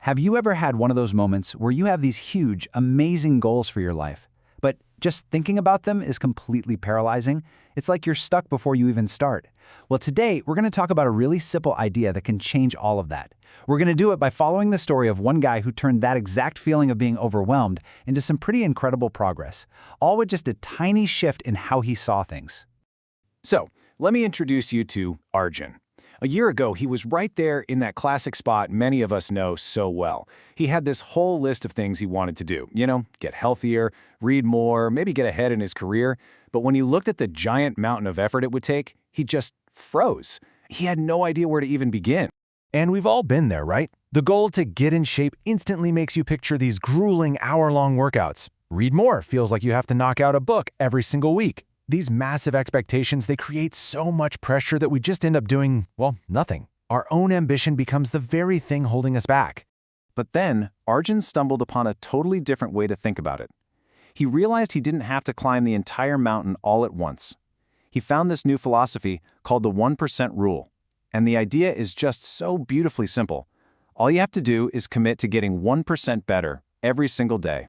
Have you ever had one of those moments where you have these huge, amazing goals for your life, but just thinking about them is completely paralyzing? It's like you're stuck before you even start. Well, today we're going to talk about a really simple idea that can change all of that. We're going to do it by following the story of one guy who turned that exact feeling of being overwhelmed into some pretty incredible progress, all with just a tiny shift in how he saw things. So, let me introduce you to Arjun. A year ago, he was right there in that classic spot many of us know so well. He had this whole list of things he wanted to do. Get healthier, read more, maybe get ahead in his career. But when he looked at the giant mountain of effort it would take, he just froze. He had no idea where to even begin. And we've all been there, right? The goal to get in shape instantly makes you picture these grueling hour-long workouts. Read more feels like you have to knock out a book every single week. These massive expectations, they create so much pressure that we just end up doing, well, nothing. Our own ambition becomes the very thing holding us back. But then, Arjun stumbled upon a totally different way to think about it. He realized he didn't have to climb the entire mountain all at once. He found this new philosophy called the 1% rule. And the idea is just so beautifully simple. All you have to do is commit to getting 1% better every single day.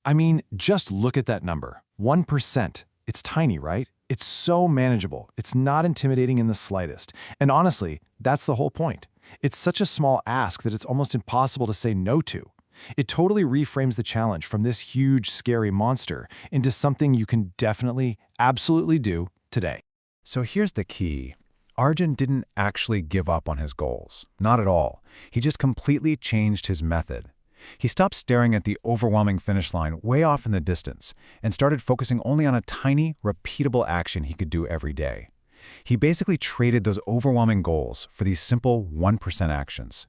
I mean, just look at that number, 1%. It's tiny, right? It's so manageable. It's not intimidating in the slightest. And honestly, that's the whole point. It's such a small ask that it's almost impossible to say no to. It totally reframes the challenge from this huge, scary monster into something you can definitely, absolutely do today. So here's the key. Arjun didn't actually give up on his goals. Not at all. He just completely changed his method. He stopped staring at the overwhelming finish line way off in the distance and started focusing only on a tiny, repeatable action he could do every day. He basically traded those overwhelming goals for these simple 1% actions.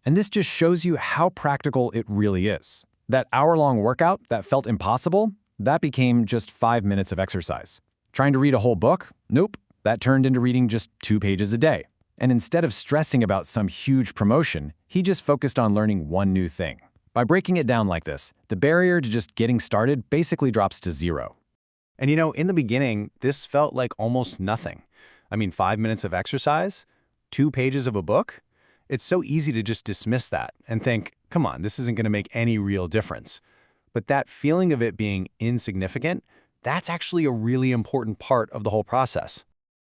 And this just shows you how practical it really is. That hour-long workout that felt impossible, that became just 5 minutes of exercise. Trying to read a whole book? Nope. That turned into reading just 2 pages a day. And instead of stressing about some huge promotion, he just focused on learning one new thing. By breaking it down like this, the barrier to just getting started basically drops to 0. And in the beginning, this felt like almost nothing. 5 minutes of exercise, 2 pages of a book. It's so easy to just dismiss that and think, come on, this isn't going to make any real difference. But that feeling of it being insignificant, that's actually a really important part of the whole process.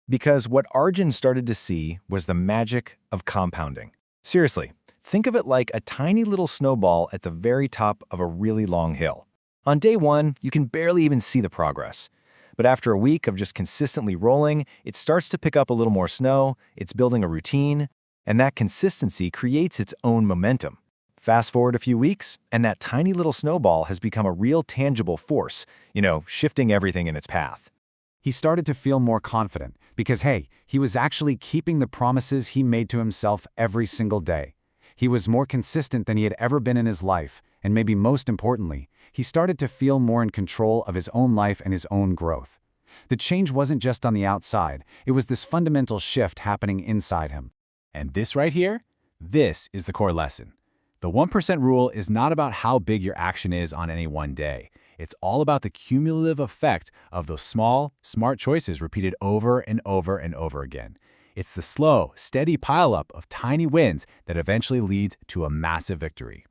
Because what Arjun started to see was the magic of compounding. Seriously, think of it like a tiny little snowball at the very top of a really long hill. On day 1, you can barely even see the progress. But after a week of just consistently rolling, it starts to pick up a little more snow, it's building a routine, and that consistency creates its own momentum. Fast forward a few weeks, and that tiny little snowball has become a real tangible force, shifting everything in its path. He started to feel more confident because, hey, he was actually keeping the promises he made to himself every single day. He was more consistent than he had ever been in his life, and maybe most importantly, he started to feel more in control of his own life and his own growth. The change wasn't just on the outside, it was this fundamental shift happening inside him. And this right here, this is the core lesson. The 1% rule is not about how big your action is on any one day. It's all about the cumulative effect of those small, smart choices repeated over and over and over again. It's the slow, steady pileup of tiny wins that eventually leads to a massive victory.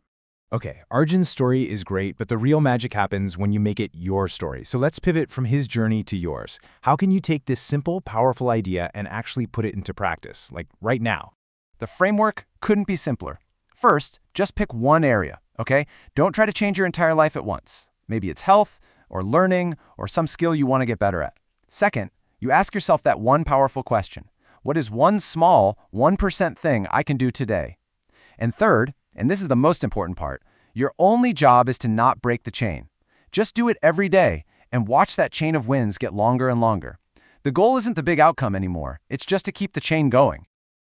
Okay, Arjun's story is great, but the real magic happens when you make it your story. So let's pivot from his journey to yours. How can you take this simple, powerful idea and actually put it into practice, like right now? The framework couldn't be simpler. First, just pick one area, okay? Don't try to change your entire life at once. Maybe it's health, or learning, or some skill you want to get better at. Second, you ask yourself that one powerful question. What is one small, 1% thing I can do today? And third, and this is the most important part, your only job is to not break the chain. Just do it every day and watch that chain of wins get longer and longer. The goal isn't the big outcome anymore. It's just to keep the chain going.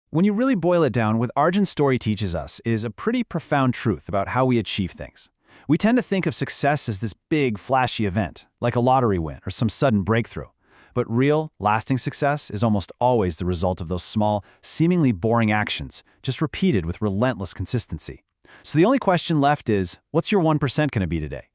When you really boil it down, what Arjun's story teaches us is a pretty profound truth about how we achieve things. We tend to think of success as this big, flashy event, like a lottery win or some sudden breakthrough. But real, lasting success is almost always the result of those small, seemingly boring actions, just repeated with relentless consistency. So the only question left is, what's your 1% going to be today?